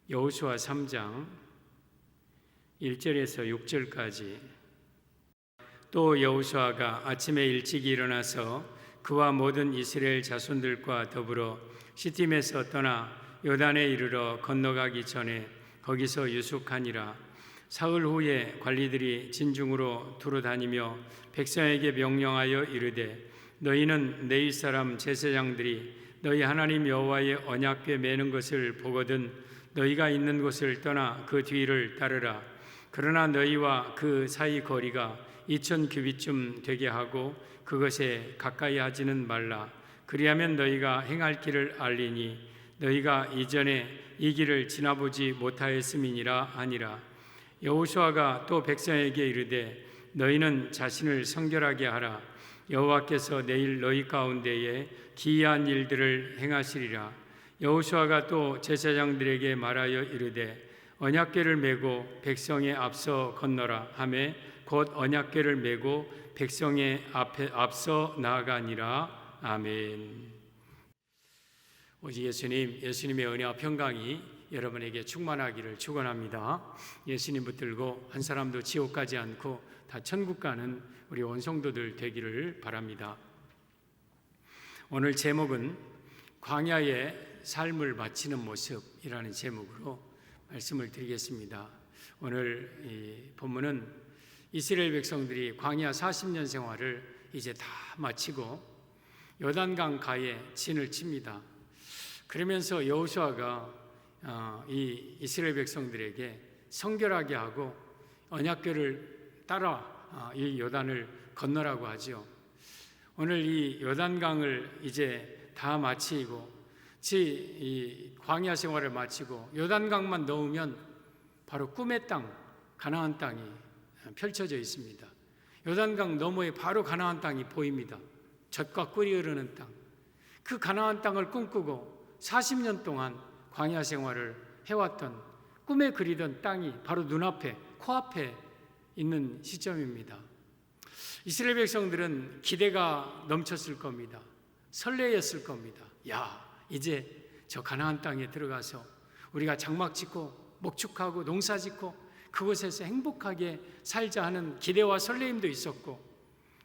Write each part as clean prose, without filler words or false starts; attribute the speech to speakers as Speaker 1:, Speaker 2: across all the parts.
Speaker 1: 여호수아 3장 1절에서 6절까지. 또 여호수아가 아침에 일찍 일어나서 그와 모든 이스라엘 자손들과 더불어 시팀에서 떠나 요단에 이르러 건너가기 전에 거기서 유숙하니라. 사흘 후에 관리들이 진중으로 두루 다니며 백성에게 명령하여 이르되, 너희는 내 이스라엘 제사장들이 너희 하나님 여호와의 언약궤 매는 것을 보거든 너희가 있는 곳을 떠나 그 뒤를 따르라. 그러나 너희와 그 사이 거리가 2000 규빗쯤 되게 하고 그것에 가까이 하지는 말라. 그리하면 너희가 행할 길을 알리니 너희가 이전에 이 길을 지나보지 못하였음이니라 하니라. 여호수아가 또 백성에게 이르되, 너희는 자신을 성결하게 하라. 여호와께서 내일 너희 가운데에 기이한 일들을 행하시리라. 여호수아가 또 제사장들에게 말하여 이르되, 언약궤를 메고 백성의 앞서 건너라 하매 곧 언약궤를 메고 백성의 앞에 앞서 나아가니라. 아멘. 오직 예수님의 은혜와 평강이 여러분에게 충만하기를 축원합니다. 예수님 붙들고 한 사람도 지옥 가지 않고 다 천국 가는 우리 온 성도들 되기를 바랍니다. 오늘 제목은 광야의 삶을 마치는 모습이라는 제목으로 말씀을 드리겠습니다. 오늘 이 본문은 이스라엘 백성들이 광야 40년 생활을 이제 다 마치고 요단강 가에 진을 칩니다. 그러면서 여호수아가 이 이스라엘 백성들에게 성결하게 하고 언약궤를 따라 이 요단을 건너라고 하죠. 오늘 이 요단강을 이제 다 마치고 이 광야 생활을 마치고 요단강만 넘으면 바로 꿈의 땅, 가나안 땅이 펼쳐져 있습니다. 요단강 너머에 바로 가나안 땅이 보입니다. 젖과 꿀이 흐르는 땅. 그 가나안 땅을 꿈꾸고 40년 동안 광야 생활을 해왔던, 꿈에 그리던 땅이 바로 눈앞에, 코앞에 있는 시점입니다. 이스라엘 백성들은 기대가 넘쳤을 겁니다. 설레였을 겁니다. 야, 이제 저 가나안 땅에 들어가서 우리가 장막 짓고 목축하고 농사 짓고 그곳에서 행복하게 살자 하는 기대와 설레임도 있었고,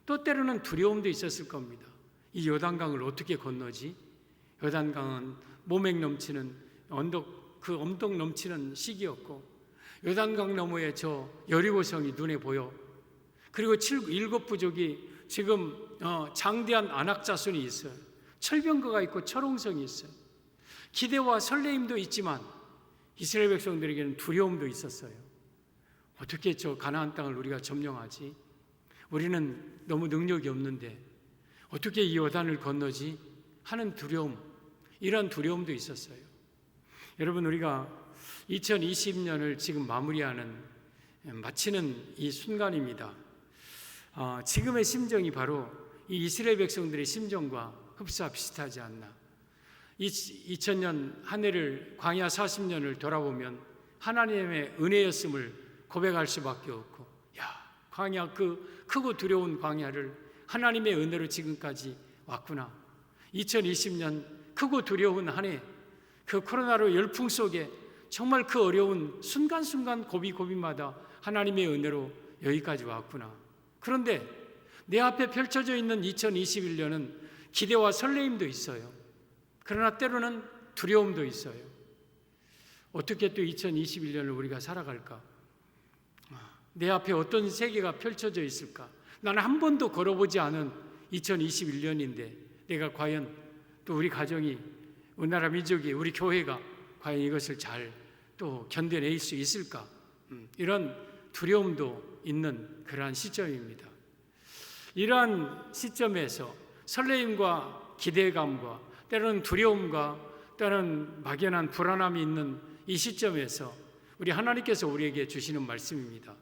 Speaker 1: 또 때로는 두려움도 있었을 겁니다. 이 요단강을 어떻게 건너지? 요단강은 모맥 넘치는 그 언덕 넘치는 시기였고, 요단강 너머에 저 여리고성이 눈에 보여. 그리고 7부족이 지금 장대한 안악자손이 있어요. 철병거가 있고 철옹성이 있어요. 기대와 설레임도 있지만 이스라엘 백성들에게는 두려움도 있었어요. 어떻게 저 가나안 땅을 우리가 점령하지? 우리는 너무 능력이 없는데 어떻게 이 요단을 건너지? 하는 두려움, 이런 두려움도 있었어요. 여러분, 우리가 2020년을 지금 마치는 이 순간입니다. 지금의 심정이 바로 이 이스라엘 백성들의 심정과 흡사 비슷하지 않나. 2000년 한 해를, 광야 40년을 돌아보면 하나님의 은혜였음을 고백할 수밖에 없고, 광야, 그 크고 두려운 광야를 하나님의 은혜로 지금까지 왔구나. 2020년 크고 두려운 한 해, 그 코로나로 열풍 속에 정말 그 어려운 순간순간 고비고비마다 하나님의 은혜로 여기까지 왔구나. 그런데 내 앞에 펼쳐져 있는 2021년은 기대와 설레임도 있어요. 그러나 때로는 두려움도 있어요. 어떻게 또 2021년을 우리가 살아갈까? 내 앞에 어떤 세계가 펼쳐져 있을까? 나는 한 번도 걸어보지 않은 2021년인데 내가 과연, 또 우리 가정이, 우리나라 민족이, 우리 교회가 과연 이것을 잘 또 견뎌낼 수 있을까? 이런 두려움도 있는 그러한 시점입니다. 이러한 시점에서 설레임과 기대감과 때로는 두려움과 때로는 막연한 불안함이 있는 이 시점에서 우리 하나님께서 우리에게 주시는 말씀입니다.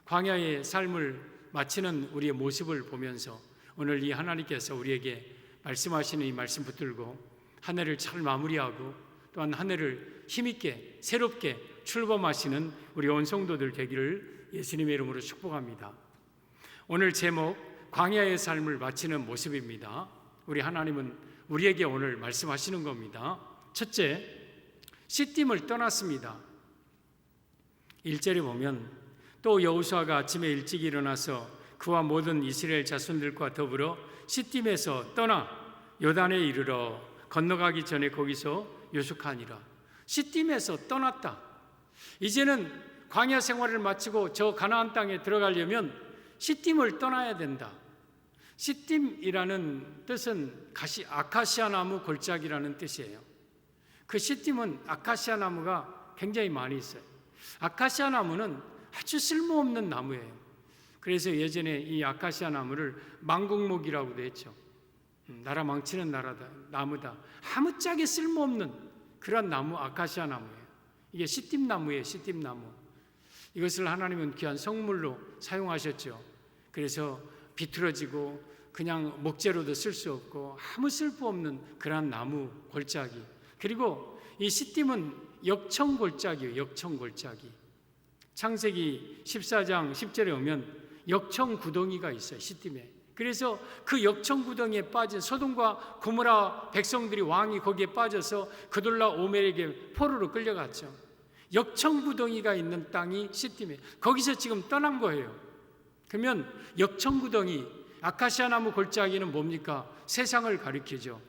Speaker 1: 광야의 삶을 마치는 우리의 모습을 보면서 오늘 이 하나님께서 우리에게 말씀하시는 이 말씀 붙들고 한 해를 잘 마무리하고 또한 한 해를 힘있게 새롭게 출범하시는 우리 온 성도들 되기를 예수님의 이름으로 축복합니다. 오늘 제목, 광야의 삶을 마치는 모습입니다. 우리 하나님은 우리에게 오늘 말씀하시는 겁니다. 첫째, 시딤을 떠났습니다. 1절에 보면 또 여호수아가 아침에 일찍 일어나서 그와 모든 이스라엘 자손들과 더불어 시딤에서 떠나 요단에 이르러 건너가기 전에 거기서 요숙하니라. 시딤에서 떠났다. 이제는 광야 생활을 마치고 저 가나안 땅에 들어가려면 시딤을 떠나야 된다. 시딤이라는 뜻은 아카시아 나무 골짜기라는 뜻이에요. 그 시딤은 아카시아 나무가 굉장히 많이 있어요. 아카시아 나무는 아주 쓸모없는 나무예요. 그래서 예전에 이 아카시아 나무를 망국목이라고도 했죠. 나라 망치는 나무다. 아무짝에 쓸모없는 그런 나무, 아카시아 나무예요. 이게 시딤나무예요. 시딤나무. 이것을 하나님은 귀한 성물로 사용하셨죠. 그래서 비틀어지고 그냥 목재로도 쓸 수 없고 아무 쓸모없는 그런 나무 골짜기. 그리고 이 시딤은 역청골짜기예요. 역청골짜기. 창세기 14장 10절에 오면 역청구덩이가 있어요. 시딤에. 그래서 그 역청구덩이에 빠진 소돔과 고모라 백성들이 왕이 거기에 빠져서 그돌라 오멜에게 포로로 끌려갔죠. 역청구덩이가 있는 땅이 시딤에. 거기서 지금 떠난 거예요. 그러면 역청구덩이, 아카시아 나무 골짜기는 뭡니까? 세상을 가리키죠.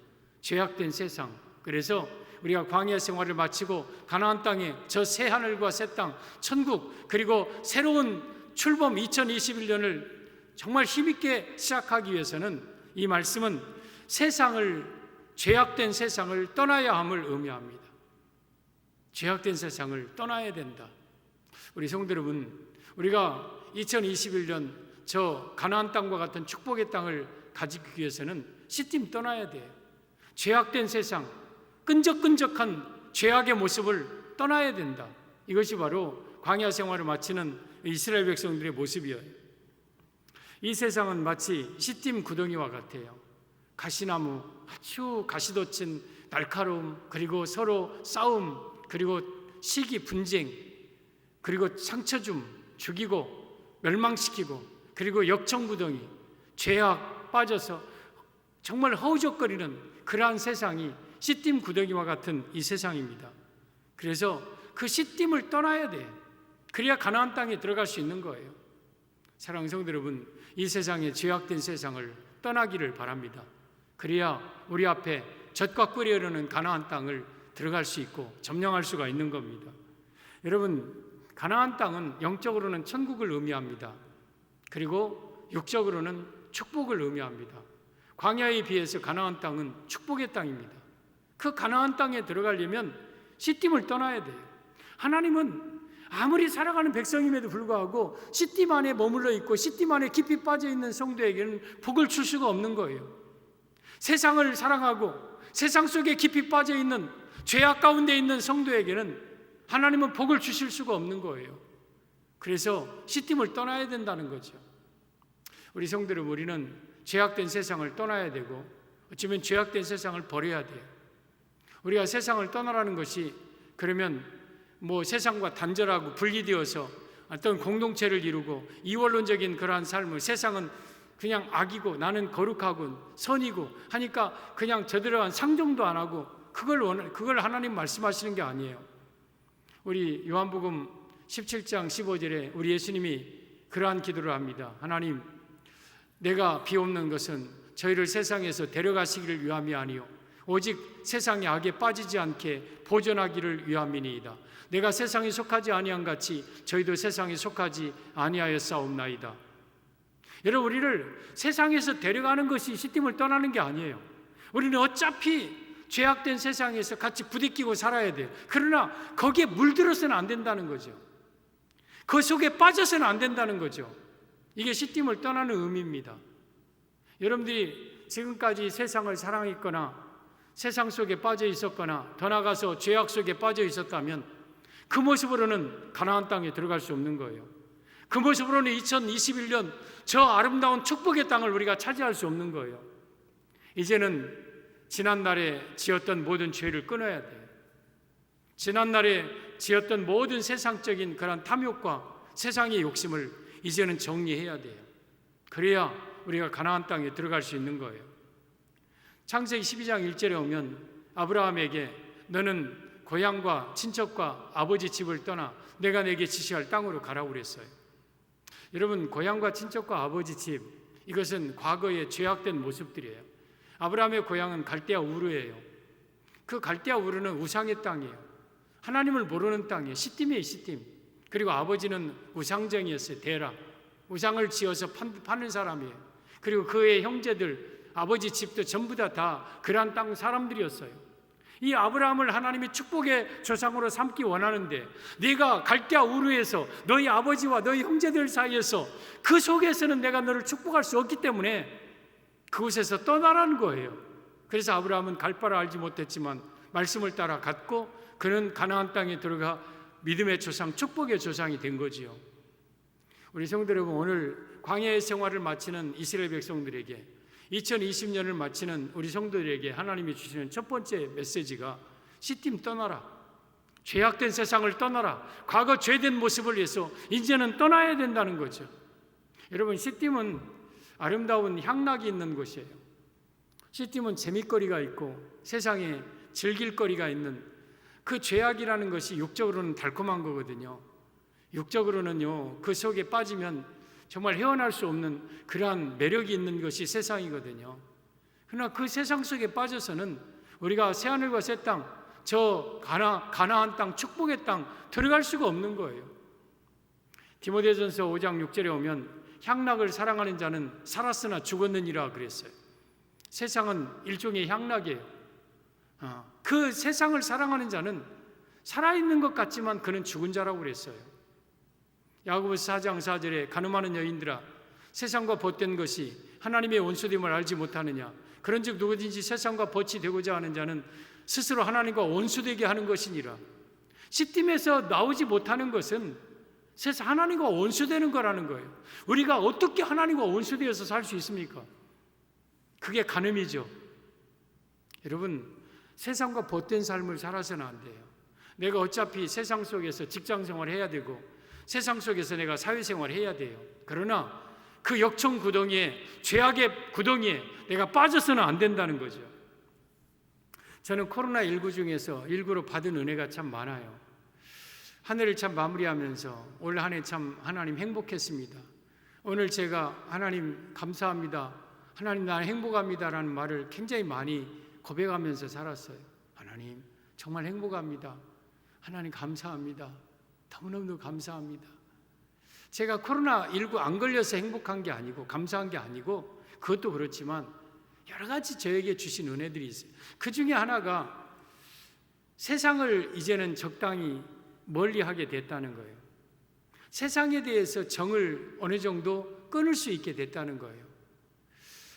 Speaker 1: 죄악된 세상. 그래서 우리가 광야 생활을 마치고 가나안 땅에 저 새 하늘과 새 땅, 천국, 그리고 새로운 출범 2021년을 정말 힘있게 시작하기 위해서는 이 말씀은 죄악된 세상을 떠나야 함을 의미합니다. 죄악된 세상을 떠나야 된다. 우리 성도 여러분, 우리가 2021년 저 가나안 땅과 같은 축복의 땅을 가지기 위해서는 시딤 떠나야 돼요. 죄악된 세상, 끈적끈적한 죄악의 모습을 떠나야 된다. 이것이 바로 광야 생활을 마치는 이스라엘 백성들의 모습이에요. 이 세상은 마치 시딤 구덩이와 같아요. 가시나무, 아주 가시돋친 날카로움, 그리고 서로 싸움, 그리고 시기, 분쟁, 그리고 상처 죽이고 멸망시키고, 그리고 역청구덩이, 죄악 빠져서 정말 허우적거리는 그러한 세상이 시딤 구덩이와 같은 이 세상입니다. 그래서 그 시딤을 떠나야 돼요. 그래야 가나안 땅에 들어갈 수 있는 거예요. 사랑하는 성도 여러분, 이 세상의 죄악된 세상을 떠나기를 바랍니다. 그래야 우리 앞에 젖과 꿀이 흐르는 가나안 땅을 들어갈 수 있고 점령할 수가 있는 겁니다. 여러분, 가나안 땅은 영적으로는 천국을 의미합니다. 그리고 육적으로는 축복을 의미합니다. 광야에 비해서 가나안 땅은 축복의 땅입니다. 그 가나안 땅에 들어가려면 시딤을 떠나야 돼요. 하나님은 아무리 살아가는 백성임에도 불구하고 시딤 안에 머물러 있고 시딤 안에 깊이 빠져 있는 성도에게는 복을 줄 수가 없는 거예요. 세상을 사랑하고 세상 속에 깊이 빠져 있는 죄악 가운데 있는 성도에게는 하나님은 복을 주실 수가 없는 거예요. 그래서 시딤을 떠나야 된다는 거죠. 우리 성도 여러분, 우리는 죄악된 세상을 떠나야 되고 어쩌면 죄악된 세상을 버려야 돼요. 우리가 세상을 떠나라는 것이 그러면 세상과 단절하고 분리되어서 어떤 공동체를 이루고 이원론적인 그러한 삶을, 세상은 그냥 악이고 나는 거룩하고 선이고 하니까 그냥 저대로 한 상종도 안 하고 그걸 하나님 말씀하시는 게 아니에요. 우리 요한복음 17장 15절에 우리 예수님이 그러한 기도를 합니다. 하나님, 내가 비옵는 것은 저희를 세상에서 데려가시기를 위함이 아니요 오직 세상의 악에 빠지지 않게 보존하기를 위함이니이다. 내가 세상에 속하지 아니한 같이 저희도 세상에 속하지 아니하였사옵나이다. 여러분, 우리를 세상에서 데려가는 것이 시딤을 떠나는 게 아니에요. 우리는 어차피 죄악된 세상에서 같이 부딪히고 살아야 돼요. 그러나 거기에 물들어서는 안 된다는 거죠. 그 속에 빠져서는 안 된다는 거죠. 이게 시딤을 떠나는 의미입니다. 여러분들이 지금까지 세상을 사랑했거나 세상 속에 빠져 있었거나 더 나아가서 죄악 속에 빠져 있었다면 그 모습으로는 가나안 땅에 들어갈 수 없는 거예요. 그 모습으로는 2021년 저 아름다운 축복의 땅을 우리가 차지할 수 없는 거예요. 이제는 지난날에 지었던 모든 죄를 끊어야 돼요. 지난날에 지었던 모든 세상적인 그런 탐욕과 세상의 욕심을 이제는 정리해야 돼요. 그래야 우리가 가나안 땅에 들어갈 수 있는 거예요. 창세기 12장 1절에 오면 아브라함에게 너는 고향과 친척과 아버지 집을 떠나 내가 내게 지시할 땅으로 가라고 그랬어요. 여러분, 고향과 친척과 아버지 집, 이것은 과거의 죄악된 모습들이에요. 아브라함의 고향은 갈대아 우르예요. 그 갈대아 우르는 우상의 땅이에요. 하나님을 모르는 땅이에요. 시딤이에요, 시딤. 그리고 아버지는 우상쟁이였어요. 데라. 우상을 지어서 파는 사람이에요. 그리고 그의 형제들, 아버지 집도 전부 다 그런 땅 사람들이었어요. 이 아브라함을 하나님이 축복의 조상으로 삼기 원하는데, 네가 갈대아 우르에서 너희 아버지와 너희 형제들 사이에서 그 속에서는 내가 너를 축복할 수 없기 때문에 그곳에서 떠나라는 거예요. 그래서 아브라함은 갈 바를 알지 못했지만 말씀을 따라 갔고, 그는 가나안 땅에 들어가 믿음의 조상, 축복의 조상이 된 거지요. 우리 성도 여러분, 오늘 광야의 생활을 마치는 이스라엘 백성들에게, 2020년을 마치는 우리 성도들에게 하나님이 주시는 첫 번째 메시지가 시딤 떠나라. 죄악된 세상을 떠나라. 과거 죄된 모습을 위해서 이제는 떠나야 된다는 거죠. 여러분, 시딤은 아름다운 향락이 있는 곳이에요. 시딤은 재밌거리가 있고 세상에 즐길거리가 있는, 그 죄악이라는 것이 육적으로는 달콤한 거거든요. 육적으로는요, 그 속에 빠지면 정말 헤어날 수 없는 그러한 매력이 있는 것이 세상이거든요. 그러나 그 세상 속에 빠져서는 우리가 새하늘과 새 땅, 저 가나안 땅, 축복의 땅 들어갈 수가 없는 거예요. 디모데전서 5장 6절에 오면 향락을 사랑하는 자는 살았으나 죽었느니라 그랬어요. 세상은 일종의 향락이에요. 그 세상을 사랑하는 자는 살아있는 것 같지만 그는 죽은 자라고 그랬어요. 야고보서 4장 4절에 가늠하는 여인들아, 세상과 벗된 것이 하나님의 원수됨을 알지 못하느냐. 그런즉 누구든지 세상과 벗이 되고자 하는 자는 스스로 하나님과 원수되게 하는 것이니라. 시딤에서 나오지 못하는 것은 세상 하나님과 원수되는 거라는 거예요. 우리가 어떻게 하나님과 원수되어서 살 수 있습니까? 그게 간음이죠. 여러분, 세상과 벗된 삶을 살아서는 안 돼요. 내가 어차피 세상 속에서 직장 생활을 해야 되고 세상 속에서 내가 사회생활을 해야 돼요. 그러나 그 역청 구덩이에, 죄악의 구덩이에 내가 빠져서는 안 된다는 거죠. 저는 코로나19 중에서 일부러 받은 은혜가 참 많아요. 한 해를 참 마무리하면서 올 한 해 참 하나님 행복했습니다. 오늘 제가 하나님 감사합니다, 하나님 나는 행복합니다라는 말을 굉장히 많이 고백하면서 살았어요. 하나님 정말 행복합니다. 하나님 감사합니다. 너무너무 감사합니다. 제가 코로나19 안 걸려서 행복한 게 아니고 감사한 게 아니고, 그것도 그렇지만 여러 가지 저에게 주신 은혜들이 있어요. 그 중에 하나가 세상을 이제는 적당히 멀리하게 됐다는 거예요. 세상에 대해서 정을 어느 정도 끊을 수 있게 됐다는 거예요.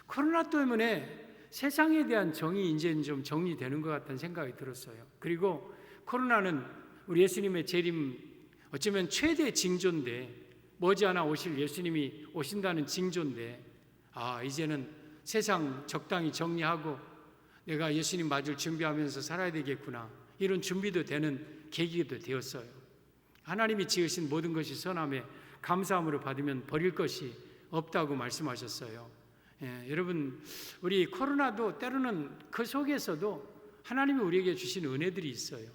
Speaker 1: 코로나 때문에 세상에 대한 정이 이제는 좀 정리되는 것 같다는 생각이 들었어요. 그리고 코로나는 우리 예수님의 재림, 어쩌면 최대 징조인데, 머지않아 오실 예수님이 오신다는 징조인데, 이제는 세상 적당히 정리하고 내가 예수님 맞을 준비하면서 살아야 되겠구나, 이런 준비도 되는 계기도 되었어요. 하나님이 지으신 모든 것이 선함에 감사함으로 받으면 버릴 것이 없다고 말씀하셨어요. 여러분, 우리 코로나도 때로는 그 속에서도 하나님이 우리에게 주신 은혜들이 있어요.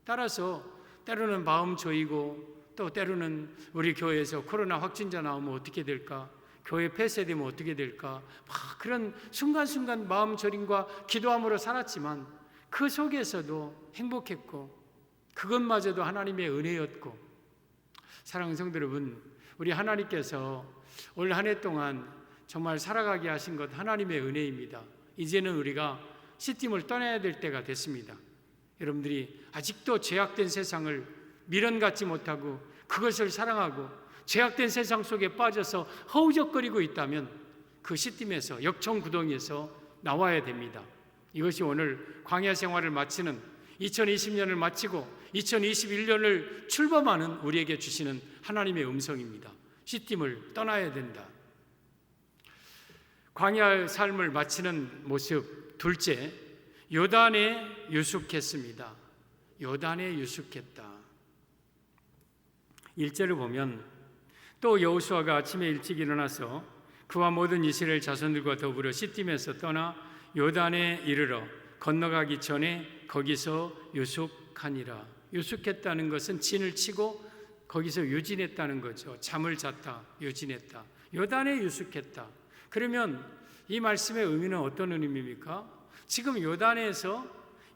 Speaker 1: 따라서 때로는 마음 조이고, 또 때로는 우리 교회에서 코로나 확진자 나오면 어떻게 될까, 교회 폐쇄되면 어떻게 될까, 막 그런 순간순간 마음 저림과 기도함으로 살았지만 그 속에서도 행복했고, 그것마저도 하나님의 은혜였고. 사랑하는 성도 여러분, 우리 하나님께서 올 한 해 동안 정말 살아가게 하신 것 하나님의 은혜입니다. 이제는 우리가 시딤을 떠나야 될 때가 됐습니다. 여러분들이 아직도 죄악된 세상을 미련 갖지 못하고 그것을 사랑하고 죄악된 세상 속에 빠져서 허우적거리고 있다면 그 시딤에서, 역청 구덩이에서 나와야 됩니다. 이것이 오늘 광야 생활을 마치는 2020년을 마치고 2021년을 출범하는 우리에게 주시는 하나님의 음성입니다. 시딤을 떠나야 된다. 광야의 삶을 마치는 모습 둘째, 요단에 유숙했습니다. 요단에 유숙했다. 1절을 보면 또 여호수아가 아침에 일찍 일어나서 그와 모든 이스라엘 자손들과 더불어 시딤에서 떠나 요단에 이르러 건너가기 전에 거기서 유숙 유숙하니라. 유숙했다는 것은 진을 치고 거기서 유진했다는 거죠. 잠을 잤다, 유진했다. 요단에 유숙했다. 그러면 이 말씀의 의미는 어떤 의미입니까? 지금 요단에서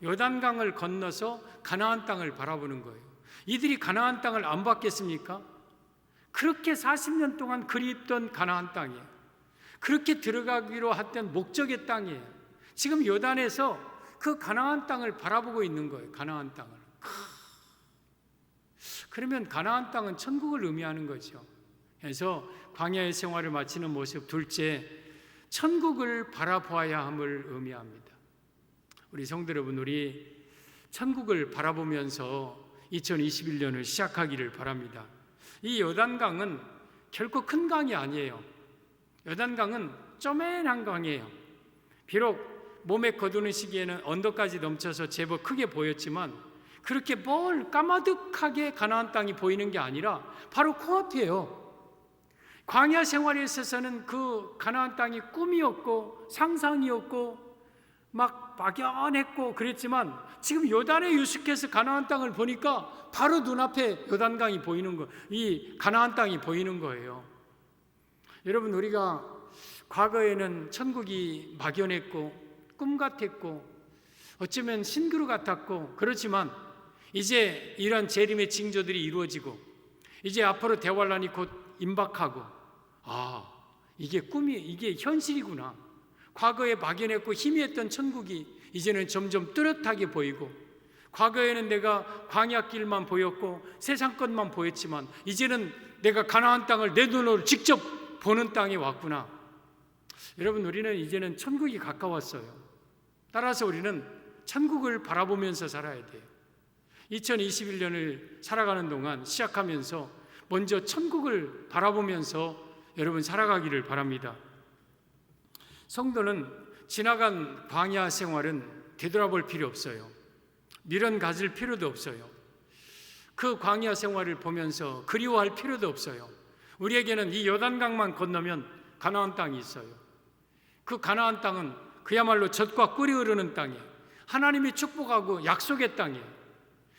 Speaker 1: 요단강을 건너서 가나안 땅을 바라보는 거예요. 이들이 가나안 땅을 안 받겠습니까? 그렇게 40년 동안 그리웠던 가나안 땅이에요. 그렇게 들어가기로 했던 목적의 땅이에요. 지금 요단에서 그 가나안 땅을 바라보고 있는 거예요. 가나안 땅을. 그러면 가나안 땅은 천국을 의미하는 거죠. 그래서 광야의 생활을 마치는 모습, 둘째, 천국을 바라보아야 함을 의미합니다. 우리 성도 여러분, 우리 천국을 바라보면서 2021년을 시작하기를 바랍니다. 이 요단강은 결코 큰 강이 아니에요. 요단강은 쪼맨한 강이에요. 비록 몸에 거두는 시기에는 언덕까지 넘쳐서 제법 크게 보였지만 그렇게 뭘 까마득하게 가나안 땅이 보이는 게 아니라 바로 코앞이에요. 광야 생활에 있어서는 그 가나안 땅이 꿈이었고 상상이었고 막 막연했고 그랬지만 지금 요단에 유숙해서 가나안 땅을 보니까 바로 눈앞에 요단강이 보이는 거, 이 가나안 땅이 보이는 거예요. 여러분, 우리가 과거에는 천국이 막연했고 꿈 같았고 어쩌면 신기루 같았고 그렇지만 이제 이런 재림의 징조들이 이루어지고 이제 앞으로 대환란이 곧 임박하고 이게 꿈이, 이게 현실이구나. 과거에 막연했고 희미했던 천국이 이제는 점점 뚜렷하게 보이고 과거에는 내가 광야길만 보였고 세상 것만 보였지만 이제는 내가 가나안 땅을 내 눈으로 직접 보는 땅에 왔구나. 여러분, 우리는 이제는 천국이 가까웠어요. 따라서 우리는 천국을 바라보면서 살아야 돼요. 2021년을 살아가는 동안 시작하면서 먼저 천국을 바라보면서 여러분 살아가기를 바랍니다. 성도는 지나간 광야 생활은 되돌아볼 필요 없어요. 미련 가질 필요도 없어요. 그 광야 생활을 보면서 그리워할 필요도 없어요. 우리에게는 이 요단강만 건너면 가나안 땅이 있어요. 그 가나안 땅은 그야말로 젖과 꿀이 흐르는 땅이에요. 하나님이 축복하고 약속의 땅이에요.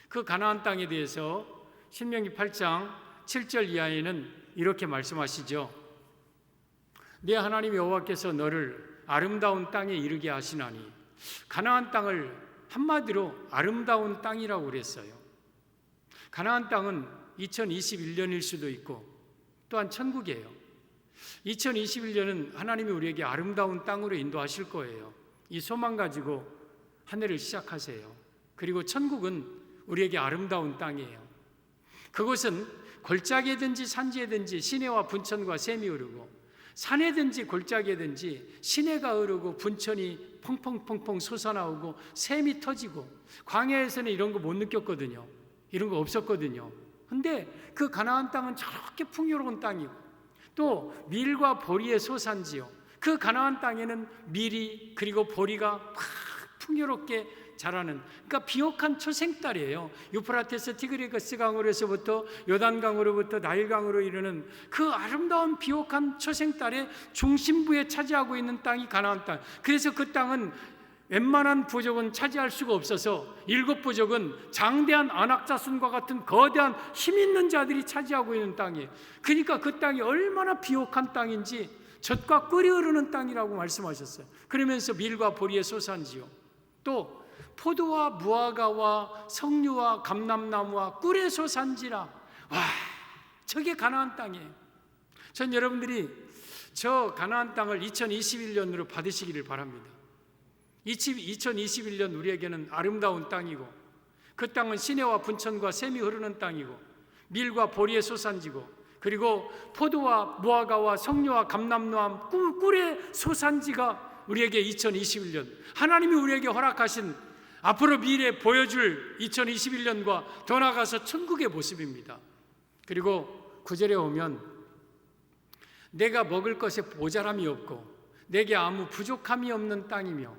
Speaker 1: 그 가나안 땅에 대해서 신명기 8장 7절 이하에는 이렇게 말씀하시죠. 네 하나님 여호와께서 너를 아름다운 땅에 이르게 하시나니. 가나안 땅을 한마디로 아름다운 땅이라고 그랬어요. 가나안 땅은 2021년일 수도 있고 또한 천국이에요. 2021년은 하나님이 우리에게 아름다운 땅으로 인도하실 거예요. 이 소망 가지고 한 해를 시작하세요. 그리고 천국은 우리에게 아름다운 땅이에요. 그곳은 골짜기든지 산지에든지 시내와 분천과 샘이 흐르고 산에든지 골짜기에든지 시내가 흐르고 분천이 펑펑펑펑 솟아나오고 샘이 터지고 광야에서는 이런 거 못 느꼈거든요. 이런 거 없었거든요. 근데 그 가나안 땅은 저렇게 풍요로운 땅이고 또 밀과 보리의 소산지요. 그 가나안 땅에는 밀이 그리고 보리가 막 풍요롭게 자라는, 그러니까 비옥한 초생딸이에요. 유프라테스 티그리스 강으로서부터 요단강으로부터 나일강으로 이르는 그 아름다운 비옥한 초생딸의 중심부에 차지하고 있는 땅이 가나안 땅. 그래서 그 땅은 웬만한 부족은 차지할 수가 없어서 7부족은 장대한 안악자손과 같은 거대한 힘 있는 자들이 차지하고 있는 땅이에요. 그러니까 그 땅이 얼마나 비옥한 땅인지 젖과 꿀이 흐르는 땅이라고 말씀하셨어요. 그러면서 밀과 보리의 소산지요. 또 포도와 무화과와 석류와 감람나무와 꿀의 소산지라. 와, 저게 가나안 땅이에요. 전 여러분들이 저 가나안 땅을 2021년으로 받으시기를 바랍니다. 2021년 우리에게는 아름다운 땅이고 그 땅은 시내와 분천과 샘이 흐르는 땅이고 밀과 보리의 소산지고 그리고 포도와 무화과와 석류와 감람나무 꿀의 소산지가 우리에게 2021년 하나님이 우리에게 허락하신 앞으로 미래에 보여줄 2021년과 더 나아가서 천국의 모습입니다. 그리고 9절에 오면 내가 먹을 것에 모자람이 없고 내게 아무 부족함이 없는 땅이며,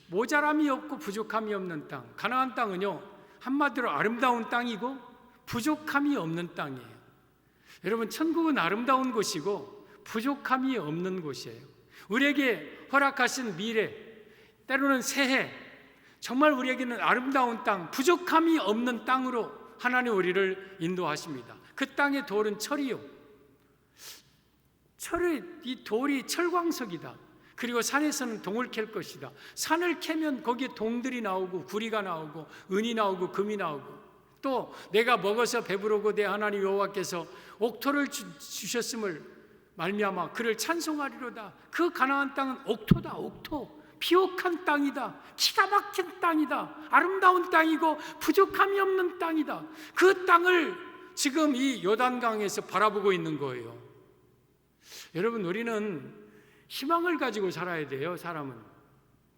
Speaker 1: 모자람이 없고 부족함이 없는 땅, 가나안 땅은요 한마디로 아름다운 땅이고 부족함이 없는 땅이에요. 여러분, 천국은 아름다운 곳이고 부족함이 없는 곳이에요. 우리에게 허락하신 미래, 때로는 새해, 정말 우리에게는 아름다운 땅, 부족함이 없는 땅으로 하나님 우리를 인도하십니다. 그 땅의 돌은 철이요, 이 돌이 철광석이다. 그리고 산에서는 동을 캘 것이다. 산을 캐면 거기에 동들이 나오고 구리가 나오고 은이 나오고 금이 나오고, 또 내가 먹어서 배부르고 내 하나님 여호와께서 옥토를 주셨음을 말미암아 그를 찬송하리로다. 그 가나안 땅은 옥토다. 옥토, 비옥한 땅이다. 기가 막힌 땅이다. 아름다운 땅이고 부족함이 없는 땅이다. 그 땅을 지금 이 요단강에서 바라보고 있는 거예요. 여러분, 우리는 희망을 가지고 살아야 돼요. 사람은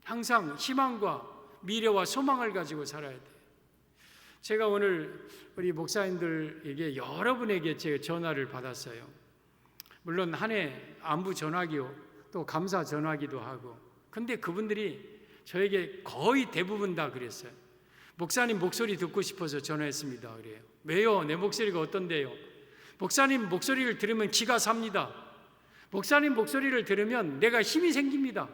Speaker 1: 항상 희망과 미래와 소망을 가지고 살아야 돼요. 제가 오늘 우리 목사님들에게 여러분에게 제가 전화를 받았어요. 물론 한 해 안부 전화기요, 또 감사 전화기도 하고. 근데 그분들이 저에게 거의 대부분 다 그랬어요. 목사님 목소리 듣고 싶어서 전화했습니다. 그래요. 왜요? 내 목소리가 어떤데요? 목사님 목소리를 들으면 기가 삽니다. 목사님 목소리를 들으면 내가 힘이 생깁니다.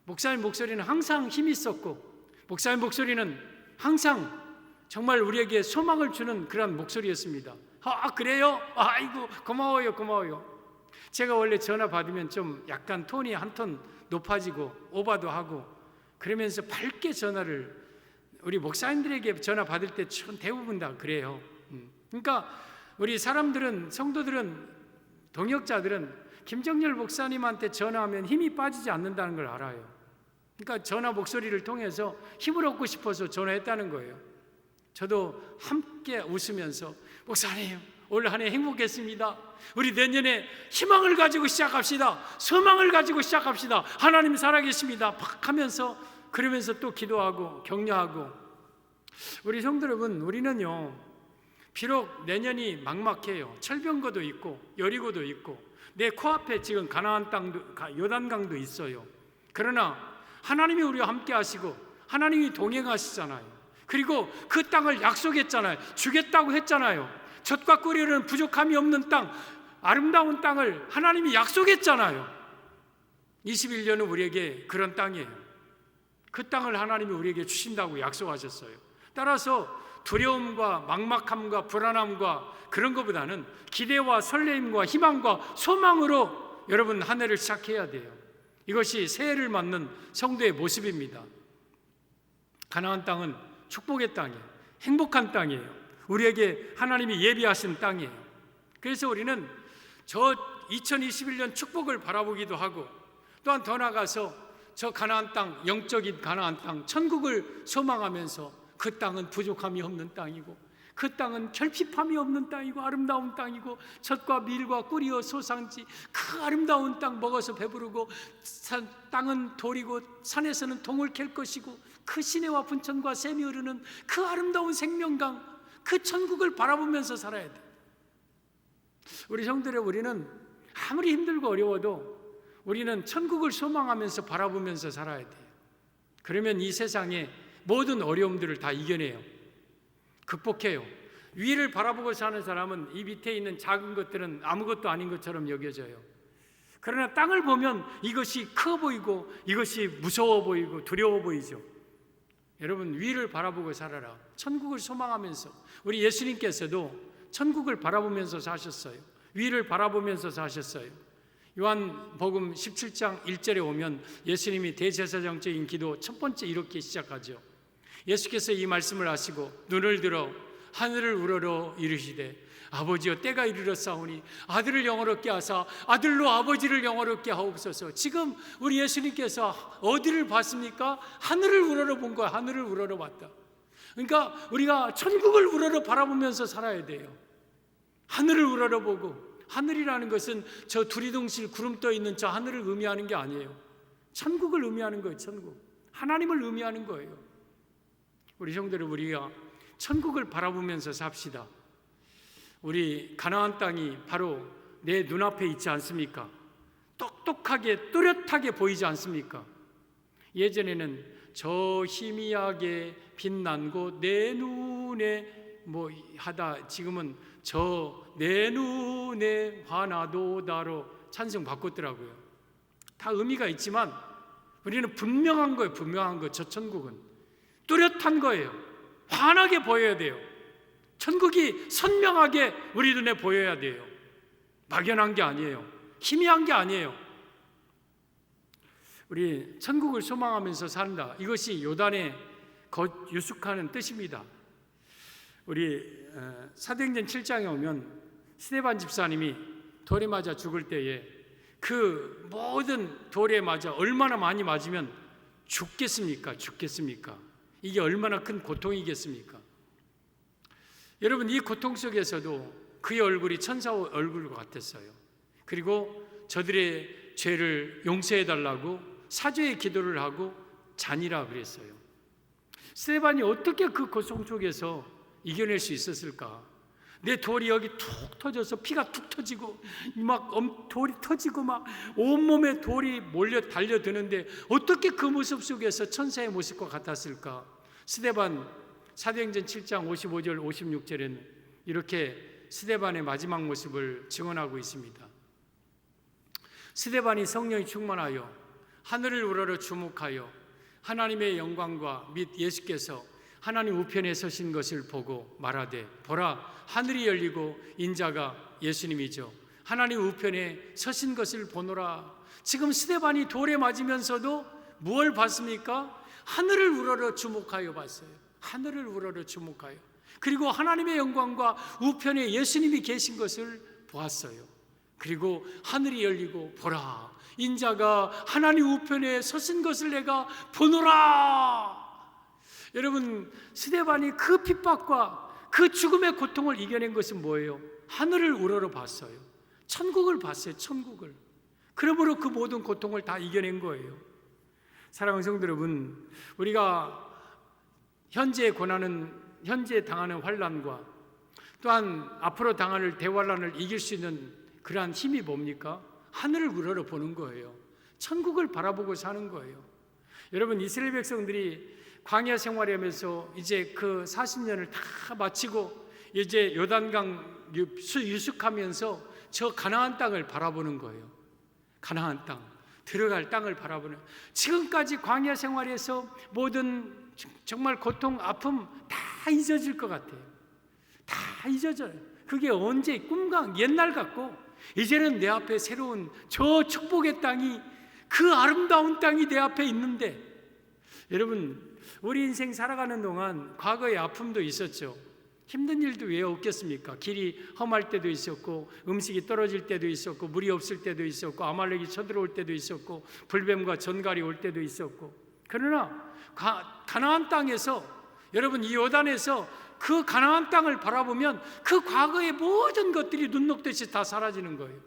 Speaker 1: 목사님 목소리는 항상 힘이 있었고, 목사님 목소리는 항상 정말 우리에게 소망을 주는 그런 목소리였습니다. 그래요? 아이고, 고마워요. 제가 원래 전화 받으면 좀 약간 톤이 한 톤 높아지고 오바도 하고 그러면서 밝게 전화를, 우리 목사님들에게 전화 받을 때 대부분 다 그래요. 그러니까 우리 사람들은, 성도들은, 동역자들은 김정렬 목사님한테 전화하면 힘이 빠지지 않는다는 걸 알아요. 그러니까 전화 목소리를 통해서 힘을 얻고 싶어서 전화했다는 거예요. 저도 함께 웃으면서, 목사님 올 한 해 행복했습니다. 우리 내년에 희망을 가지고 시작합시다. 소망을 가지고 시작합시다. 하나님 살아계십니다. 팍 하면서, 그러면서 또 기도하고 격려하고. 우리 성도 여러분, 우리는요, 비록 내년이 막막해요. 철병거도 있고 여리고도 있고 내 코앞에 지금 가나안 땅도, 요단강도 있어요. 그러나 하나님이 우리와 함께 하시고 하나님이 동행하시잖아요. 그리고 그 땅을 약속했잖아요. 주겠다고 했잖아요. 젖과 꿀이는 부족함이 없는 땅, 아름다운 땅을 하나님이 약속했잖아요. 21년은 우리에게 그런 땅이에요. 그 땅을 하나님이 우리에게 주신다고 약속하셨어요. 따라서 두려움과 막막함과 불안함과 그런 것보다는 기대와 설레임과 희망과 소망으로 여러분 한 해를 시작해야 돼요. 이것이 새해를 맞는 성도의 모습입니다. 가나안 땅은 축복의 땅이에요. 행복한 땅이에요. 우리에게 하나님이 예비하신 땅이에요. 그래서 우리는 저 2021년 축복을 바라보기도 하고, 또한 더 나아가서 저 가나안 땅, 영적인 가나안 땅, 천국을 소망하면서 그 땅은 부족함이 없는 땅이고, 그 땅은 결핍함이 없는 땅이고 아름다운 땅이고, 젖과 밀과 꿀이여 소상지, 그 아름다운 땅 먹어서 배부르고, 땅은 돌이고 산에서는 동을 캘 것이고, 그 시내와 분천과 샘이 흐르는 그 아름다운 생명강, 그 천국을 바라보면서 살아야 돼. 우리 성도들, 우리는 아무리 힘들고 어려워도 우리는 천국을 소망하면서 바라보면서 살아야 돼요. 그러면 이 세상의 모든 어려움들을 다 이겨내요. 극복해요. 위를 바라보고 사는 사람은 이 밑에 있는 작은 것들은 아무것도 아닌 것처럼 여겨져요. 그러나 땅을 보면 이것이 커 보이고 이것이 무서워 보이고 두려워 보이죠. 여러분, 위를 바라보고 살아라. 천국을 소망하면서. 우리 예수님께서도 천국을 바라보면서 사셨어요. 위를 바라보면서 사셨어요. 요한복음 17장 1절에 오면 예수님이 대제사장적인 기도 첫 번째 이렇게 시작하죠. 예수께서 이 말씀을 하시고 눈을 들어 하늘을 우러러 이르시되, 아버지여, 때가 이르렀사오니 아들을 영화롭게 하사 아들로 아버지를 영화롭게 하옵소서. 지금 우리 예수님께서 어디를 봤습니까? 하늘을 우러러 본 거야. 하늘을 우러러 봤다. 그러니까 우리가 천국을 우러러 바라보면서 살아야 돼요. 하늘을 우러러 보고. 하늘이라는 것은 저 두리둥실 구름 떠 있는 저 하늘을 의미하는 게 아니에요. 천국을 의미하는 거예요. 천국, 하나님을 의미하는 거예요. 우리 성도들, 우리가 천국을 바라보면서 삽시다. 우리 가나안 땅이 바로 내 눈앞에 있지 않습니까? 똑똑하게 뚜렷하게 보이지 않습니까? 예전에는 저 희미하게 빛난 곳 내 눈에 뭐 하다, 지금은 저 내 눈에 환하도다로 찬송 바꿨더라고요. 다 의미가 있지만 우리는 분명한 거예요. 분명한 거. 저 천국은 뚜렷한 거예요. 환하게 보여야 돼요. 천국이 선명하게 우리 눈에 보여야 돼요. 막연한 게 아니에요. 희미한 게 아니에요. 우리 천국을 소망하면서 산다. 이것이 요단의 유숙하는 뜻입니다. 우리 사도행전 7장에 오면 스데반 집사님이 돌에 맞아 죽을 때에 그 모든 돌에 맞아 얼마나 많이 맞으면 죽겠습니까? 이게 얼마나 큰 고통이겠습니까? 여러분, 이 고통 속에서도 그의 얼굴이 천사 얼굴과 같았어요. 그리고 저들의 죄를 용서해 달라고 사죄의 기도를 하고 잔이라 그랬어요. 스데반이 어떻게 그 고통 속에서 이겨낼 수 있었을까? 내 돌이 여기 툭 터져서 피가 툭 터지고 막 돌이 터지고 막 온몸에 돌이 몰려 달려드는데 어떻게 그 모습 속에서 천사의 모습과 같았을까? 스데반 사도행전 7장 55절 56절에는 이렇게 스데반의 마지막 모습을 증언하고 있습니다. 스데반이 성령이 충만하여 하늘을 우러러 주목하여 하나님의 영광과 및 예수께서 하나님 우편에 서신 것을 보고 말하되 보라 하늘이 열리고 인자가 예수님이죠. 하나님 우편에 서신 것을 보노라. 지금 스데반이 돌에 맞으면서도 무엇을 봤습니까? 하늘을 우러러 주목하여 봤어요. 하늘을 우러러 주목하여. 그리고 하나님의 영광과 우편에 예수님이 계신 것을 보았어요. 그리고 하늘이 열리고 보라 인자가 하나님 우편에 서신 것을 내가 보노라. 여러분, 스데반이 그 핍박과 그 죽음의 고통을 이겨낸 것은 뭐예요? 하늘을 우러러 봤어요. 천국을 봤어요. 천국을. 그러므로 그 모든 고통을 다 이겨낸 거예요. 사랑하는 성도 여러분, 우리가 현재 당하는 환난과 또한 앞으로 당할 대환난을 이길 수 있는 그러한 힘이 뭡니까? 하늘을 우러러 보는 거예요. 천국을 바라보고 사는 거예요. 여러분, 이스라엘 백성들이 광야 생활하면서 이제 그 40년을 다 마치고 이제 요단강 유숙하면서 저 가나안 땅을 바라보는 거예요. 가나안 땅, 들어갈 땅을 바라보는. 지금까지 광야 생활에서 모든 정말 고통, 아픔 다 잊어질 것 같아요. 다 잊어져요. 그게 언제 꿈과 옛날 같고 이제는 내 앞에 새로운 저 축복의 땅이, 그 아름다운 땅이 내 앞에 있는데, 여러분, 우리 인생 살아가는 동안 과거의 아픔도 있었죠. 힘든 일도 왜 없겠습니까? 길이 험할 때도 있었고, 음식이 떨어질 때도 있었고, 물이 없을 때도 있었고, 아말렉이 쳐들어올 때도 있었고, 불뱀과 전갈이 올 때도 있었고. 그러나 가나안 땅에서, 여러분, 이 요단에서 그 가나안 땅을 바라보면 그 과거의 모든 것들이 눈 녹듯이 다 사라지는 거예요.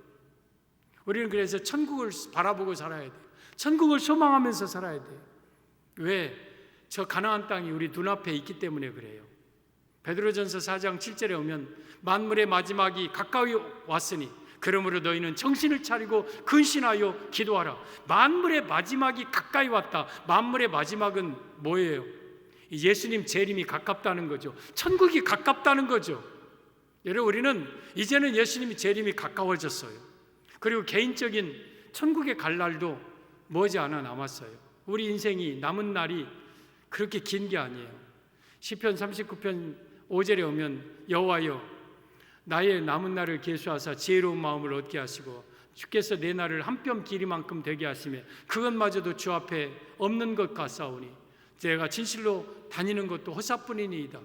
Speaker 1: 우리는 그래서 천국을 바라보고 살아야 돼요. 천국을 소망하면서 살아야 돼요. 왜? 저 가나안 땅이 우리 눈앞에 있기 때문에 그래요. 베드로전서 4장 7절에 오면 만물의 마지막이 가까이 왔으니 그러므로 너희는 정신을 차리고 근신하여 기도하라. 만물의 마지막이 가까이 왔다. 만물의 마지막은 뭐예요? 예수님 재림이 가깝다는 거죠. 천국이 가깝다는 거죠. 여러분, 우리는 이제는 예수님이 재림이 가까워졌어요. 그리고 개인적인 천국에 갈 날도 머지 않아 남았어요. 우리 인생이 남은 날이 그렇게 긴 게 아니에요. 시편 39편 5절에 오면 여호와여 나의 남은 날을 계수하사 지혜로운 마음을 얻게 하시고 주께서 내 날을 한 뼘 길이만큼 되게 하시며 그것마저도 주 앞에 없는 것 같사오니 제가 진실로 다니는 것도 허사뿐이니이다.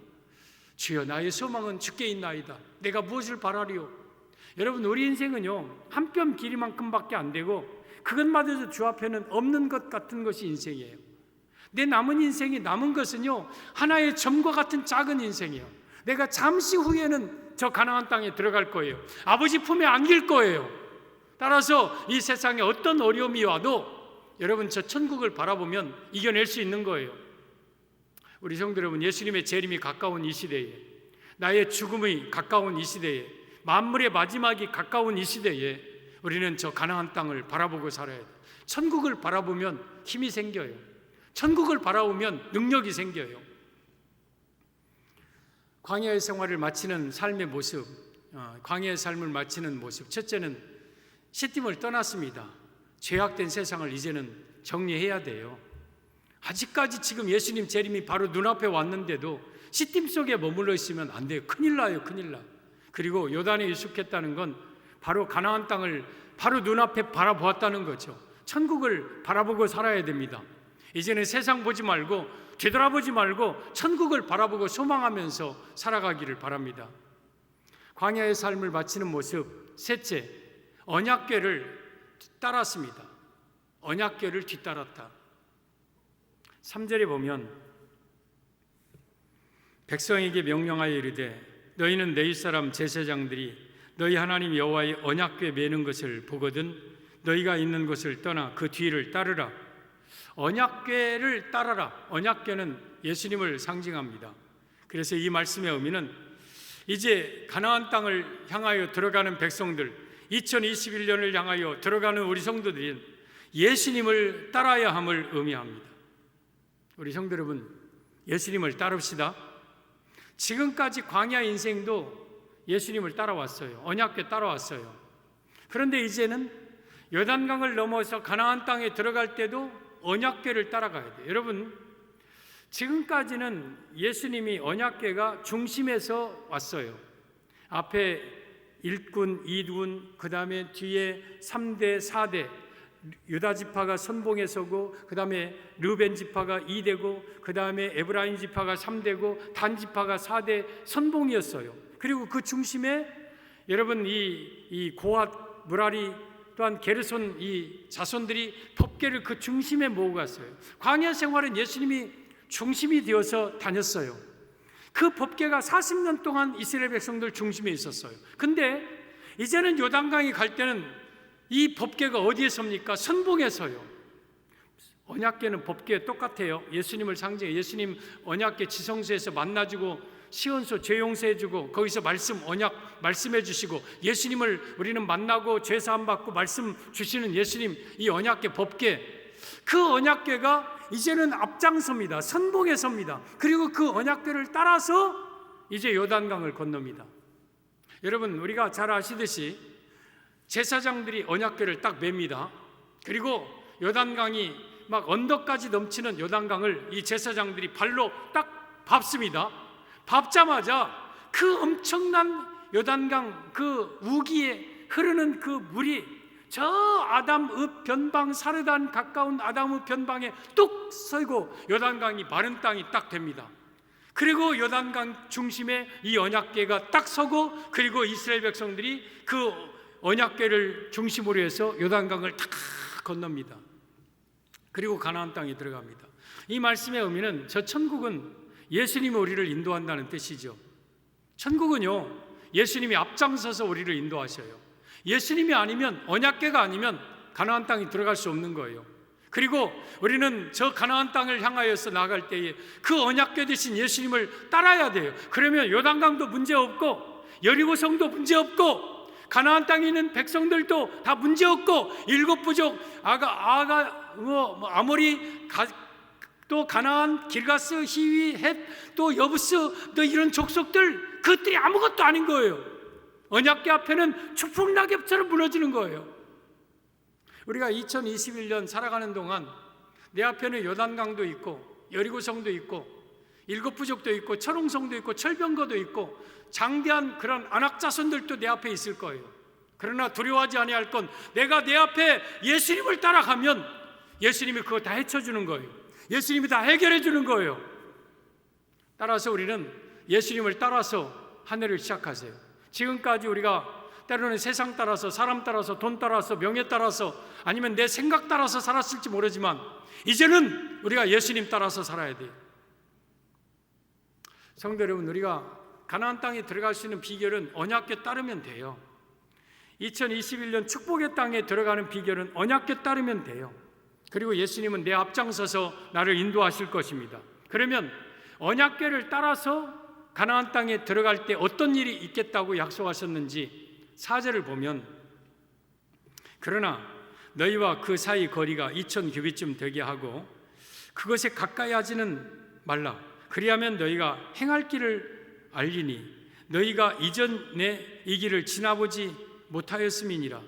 Speaker 1: 주여 나의 소망은 주께 있나이다. 내가 무엇을 바라리요? 여러분, 우리 인생은요 한 뼘 길이만큼밖에 안 되고 그것마저도 주 앞에는 없는 것 같은 것이 인생이에요. 내 남은 인생이 남은 것은요 하나의 점과 같은 작은 인생이에요. 내가 잠시 후에는 저 가나안 땅에 들어갈 거예요. 아버지 품에 안길 거예요. 따라서 이 세상에 어떤 어려움이 와도 여러분 저 천국을 바라보면 이겨낼 수 있는 거예요. 우리 성도 여러분, 예수님의 재림이 가까운 이 시대에, 나의 죽음이 가까운 이 시대에, 만물의 마지막이 가까운 이 시대에 우리는 저 가나안 땅을 바라보고 살아야 돼요. 천국을 바라보면 힘이 생겨요. 천국을 바라보면 능력이 생겨요. 광야의 생활을 마치는 삶의 모습, 광야의 삶을 마치는 모습. 첫째는 시딤을 떠났습니다. 죄악된 세상을 이제는 정리해야 돼요. 아직까지 지금 예수님 재림이 바로 눈앞에 왔는데도 시딤 속에 머물러 있으면 안 돼요. 큰일 나요, 큰일 나. 그리고 요단에 유숙했다는 건 바로 가나안 땅을 바로 눈앞에 바라보았다는 거죠. 천국을 바라보고 살아야 됩니다. 이제는 세상 보지 말고 되돌아보지 말고 천국을 바라보고 소망하면서 살아가기를 바랍니다. 광야의 삶을 마치는 모습. 셋째, 언약궤를 따랐습니다. 언약궤를 뒤따랐다. 3절에 보면 백성에게 명령하여 이르되 너희는 내 윗사람 제사장들이 너희 하나님 여호와의 언약궤 매는 것을 보거든 너희가 있는 곳을 떠나 그 뒤를 따르라. 언약궤를 따라라. 언약궤는 예수님을 상징합니다. 그래서 이 말씀의 의미는 이제 가나안 땅을 향하여 들어가는 백성들, 2021년을 향하여 들어가는 우리 성도들은 예수님을 따라야 함을 의미합니다. 우리 성도 여러분, 예수님을 따릅시다. 지금까지 광야 인생도 예수님을 따라왔어요. 언약궤 따라왔어요. 그런데 이제는 요단강을 넘어서 가나안 땅에 들어갈 때도 언약궤를 따라가야 돼요. 여러분, 지금까지는 예수님이 언약궤가 중심에서 왔어요. 앞에 1군, 2군, 그 다음에 뒤에 3대, 4대, 유다 지파가 선봉에 서고, 그 다음에 르벤 지파가 2대고, 그 다음에 에브라임 지파가 3대고, 단 지파가 4대 선봉이었어요. 그리고 그 중심에 여러분 이 고핫, 무라리, 또한 게르손 이 자손들이 법궤를 그 중심에 모으고 갔어요. 광야 생활은 예수님이 중심이 되어서 다녔어요. 그 법궤가 40년 동안 이스라엘 백성들 중심에 있었어요. 근데 이제는 요단강이 갈 때는 이 법궤가 어디에 섭니까? 선봉에 서요. 언약궤는 법궤 똑같아요. 예수님을 상징해. 예수님 언약궤 지성소에서 만나주고 시온소 죄 용서해주고 거기서 말씀 언약 말씀해 주시고 예수님을 우리는 만나고 죄 사함 받고 말씀 주시는 예수님, 이 언약궤 법궤, 그 언약궤가 이제는 앞장섭니다. 선봉에 섭니다. 그리고 그 언약궤를 따라서 이제 요단강을 건넙니다. 여러분, 우리가 잘 아시듯이 제사장들이 언약궤를 딱 맵니다. 그리고 요단강이 막 언덕까지 넘치는 요단강을 이 제사장들이 발로 딱 밟습니다. 밟자마자 그 엄청난 요단강 그 우기에 흐르는 그 물이 저 아담읍 변방 사르단 가까운 아담읍 변방에 뚝 서고 요단강이 마른 땅이 딱 됩니다. 그리고 요단강 중심에 이 언약궤가 딱 서고, 그리고 이스라엘 백성들이 그 언약궤를 중심으로 해서 요단강을 탁 건넙니다. 그리고 가나안 땅에 들어갑니다. 이 말씀의 의미는 저 천국은 예수님이 우리를 인도한다는 뜻이죠. 천국은요, 예수님이 앞장서서 우리를 인도하셔요. 예수님이 아니면, 언약궤가 아니면 가나안 땅에 들어갈 수 없는 거예요. 그리고 우리는 저 가나안 땅을 향하여서 나갈 때에 그 언약궤 되신 예수님을 따라야 돼요. 그러면 요단강도 문제없고 여리고성도 문제없고 가나안 땅에 있는 백성들도 다 문제없고 일곱 부족 아모리 또 가나안, 길가스, 히위, 헷, 또 여부스, 또 이런 족속들, 그것들이 아무것도 아닌 거예요. 언약궤 앞에는 추풍 낙엽처럼 무너지는 거예요. 우리가 2021년 살아가는 동안 내 앞에는 요단강도 있고 여리고성도 있고 일곱 부족도 있고 철옹성도 있고 철병거도 있고 장대한 그런 안악자손들도 내 앞에 있을 거예요. 그러나 두려워하지 아니할 건 내가 내 앞에 예수님을 따라가면 예수님이 그거 다 헤쳐주는 거예요. 예수님이 다 해결해 주는 거예요. 따라서 우리는 예수님을 따라서 한 해를 시작하세요. 지금까지 우리가 때로는 세상 따라서, 사람 따라서, 돈 따라서, 명예 따라서, 아니면 내 생각 따라서 살았을지 모르지만 이제는 우리가 예수님 따라서 살아야 돼요. 성도 여러분, 우리가 가나안 땅에 들어갈 수 있는 비결은 언약궤 따르면 돼요. 2021년 축복의 땅에 들어가는 비결은 언약궤 따르면 돼요. 그리고 예수님은 내 앞장서서 나를 인도하실 것입니다. 그러면 언약궤를 따라서 가나안 땅에 들어갈 때 어떤 일이 있겠다고 약속하셨는지 4절을 보면, 그러나 너희와 그 사이 거리가 2000규빗쯤 되게 하고 그것에 가까이 하지는 말라. 그리하면 너희가 행할 길을 알리니 너희가 이전에 이 길을 지나보지 못하였음이니라.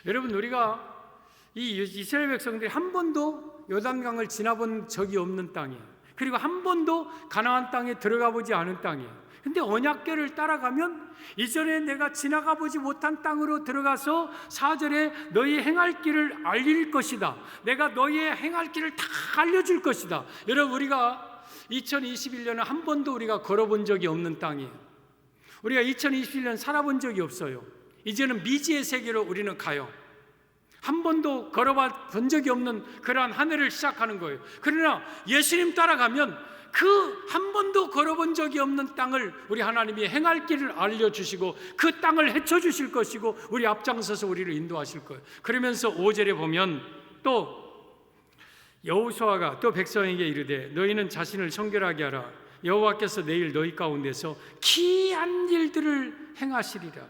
Speaker 1: 여러분, 우리가 이 이스라엘 백성들이 한 번도 요단강을 지나본 적이 없는 땅이에요. 그리고 한 번도 가나안 땅에 들어가 보지 않은 땅이에요. 근데 언약궤를 따라가면 이전에 내가 지나가 보지 못한 땅으로 들어가서 4절에 너희 행할 길을 알릴 것이다. 내가 너희의 행할 길을 다 알려줄 것이다. 여러분, 우리가 2021년에 한 번도 우리가 걸어본 적이 없는 땅이에요. 우리가 2021년 살아본 적이 없어요. 이제는 미지의 세계로 우리는 가요. 한 번도 걸어본 적이 없는 그러한 한 해를 시작하는 거예요. 그러나 예수님 따라가면 그 한 번도 걸어본 적이 없는 땅을 우리 하나님이 행할 길을 알려주시고 그 땅을 헤쳐주실 것이고 우리 앞장서서 우리를 인도하실 거예요. 그러면서 5절에 보면 또 여호수아가 또 백성에게 이르되 너희는 자신을 청결하게 하라. 여호와께서 내일 너희 가운데서 기이한 일들을 행하시리라.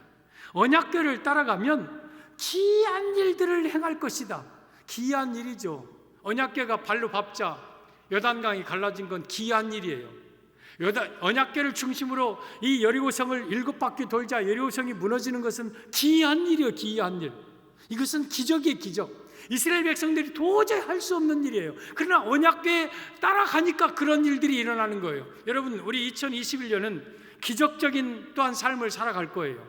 Speaker 1: 언약궤를 따라가면 기이한 일들을 행할 것이다. 기이한 일이죠. 언약궤가 발로 밟자 요단강이 갈라진 건 기이한 일이에요. 언약궤를 중심으로 이 여리고성을 7바퀴 돌자 여리고성이 무너지는 것은 기이한 일이에요. 기이한 일. 이것은 기적이에요. 기적. 이스라엘 백성들이 도저히 할 수 없는 일이에요. 그러나 언약궤에 따라가니까 그런 일들이 일어나는 거예요. 여러분, 우리 2021년은 기적적인 또한 삶을 살아갈 거예요.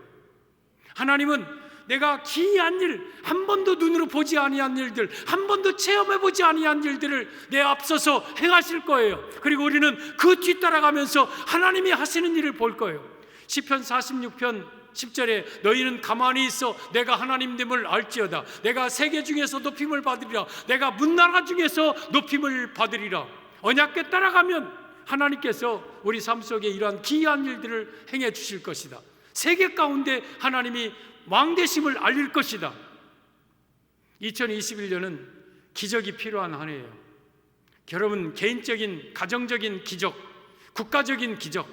Speaker 1: 하나님은 내가 기이한 일, 한 번도 눈으로 보지 아니한 일들, 한 번도 체험해보지 아니한 일들을 내 앞서서 행하실 거예요. 그리고 우리는 그 뒤따라가면서 하나님이 하시는 일을 볼 거예요. 시편 46편 10절에 너희는 가만히 있어 내가 하나님됨을 알지어다. 내가 세계 중에서 높임을 받으리라. 내가 문나라 중에서 높임을 받으리라. 언약궤 따라가면 하나님께서 우리 삶 속에 이러한 기이한 일들을 행해 주실 것이다. 세계 가운데 하나님이 왕되심을 알릴 것이다. 2021년은 기적이 필요한 한 해예요. 여러분, 개인적인 가정적인 기적, 국가적인 기적,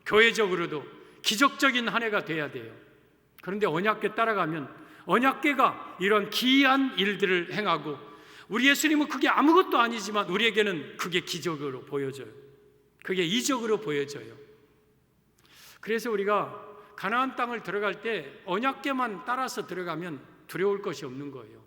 Speaker 1: 교회적으로도 기적적인 한 해가 돼야 돼요. 그런데 언약궤 따라가면 언약궤가 이런 기이한 일들을 행하고 우리 예수님은 그게 아무것도 아니지만 우리에게는 그게 기적으로 보여져요. 그게 이적으로 보여져요. 그래서 우리가 가나안 땅을 들어갈 때 언약궤만 따라서 들어가면 두려울 것이 없는 거예요.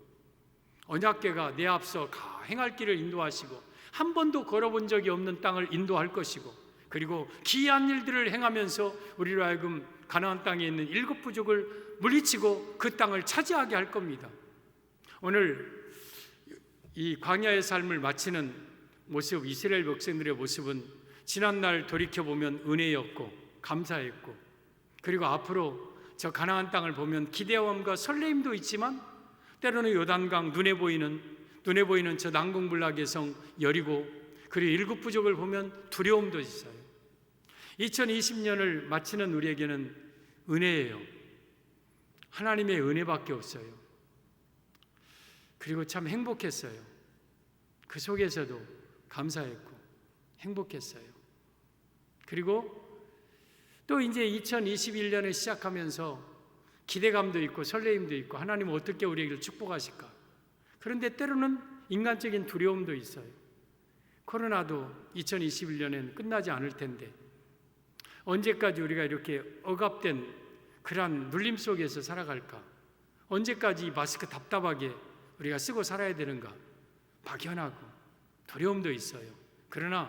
Speaker 1: 언약궤가 내 앞서 행할 길을 인도하시고 한 번도 걸어본 적이 없는 땅을 인도할 것이고 그리고 기이한 일들을 행하면서 우리로 하여금 가나안 땅에 있는 7 부족을 물리치고 그 땅을 차지하게 할 겁니다. 오늘 이 광야의 삶을 마치는 모습, 이스라엘 백성들의 모습은 지난날 돌이켜보면 은혜였고 감사했고 그리고 앞으로 저 가나안 땅을 보면 기대감과 설레임도 있지만 때로는 요단강 눈에 보이는 저 난공불락의 성 여리고 그리고 7 부족을 보면 두려움도 있어요. 2020년을 마치는 우리에게는 은혜예요. 하나님의 은혜밖에 없어요. 그리고 참 행복했어요. 그 속에서도 감사했고 행복했어요. 그리고 또 이제 2021년을 시작하면서 기대감도 있고 설레임도 있고 하나님은 어떻게 우리에게 축복하실까? 그런데 때로는 인간적인 두려움도 있어요. 코로나도 2021년엔 끝나지 않을 텐데 언제까지 우리가 이렇게 억압된 그러한 눌림 속에서 살아갈까? 언제까지 이 마스크 답답하게 우리가 쓰고 살아야 되는가? 막연하고 두려움도 있어요. 그러나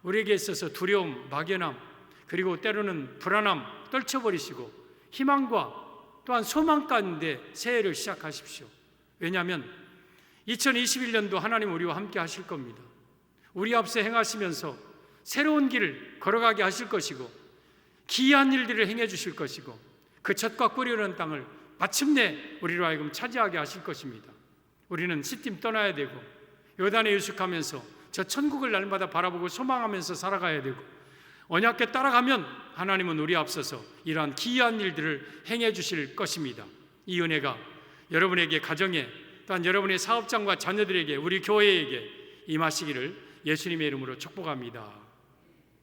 Speaker 1: 우리에게 있어서 두려움, 막연함 그리고 때로는 불안함 떨쳐버리시고 희망과 또한 소망 가운데 새해를 시작하십시오. 왜냐하면 2021년도 하나님 우리와 함께 하실 겁니다. 우리 앞서 행하시면서 새로운 길을 걸어가게 하실 것이고 기이한 일들을 행해 주실 것이고 그 젖과 꿀이 흐르는 땅을 마침내 우리로 하여금 차지하게 하실 것입니다. 우리는 시팀 떠나야 되고 요단에 유숙하면서 저 천국을 날마다 바라보고 소망하면서 살아가야 되고 언약궤 따라가면 하나님은 우리 앞서서 이러한 기이한 일들을 행해 주실 것입니다. 이 은혜가 여러분에게 가정에 또한 여러분의 사업장과 자녀들에게 우리 교회에게 임하시기를 예수님의 이름으로 축복합니다.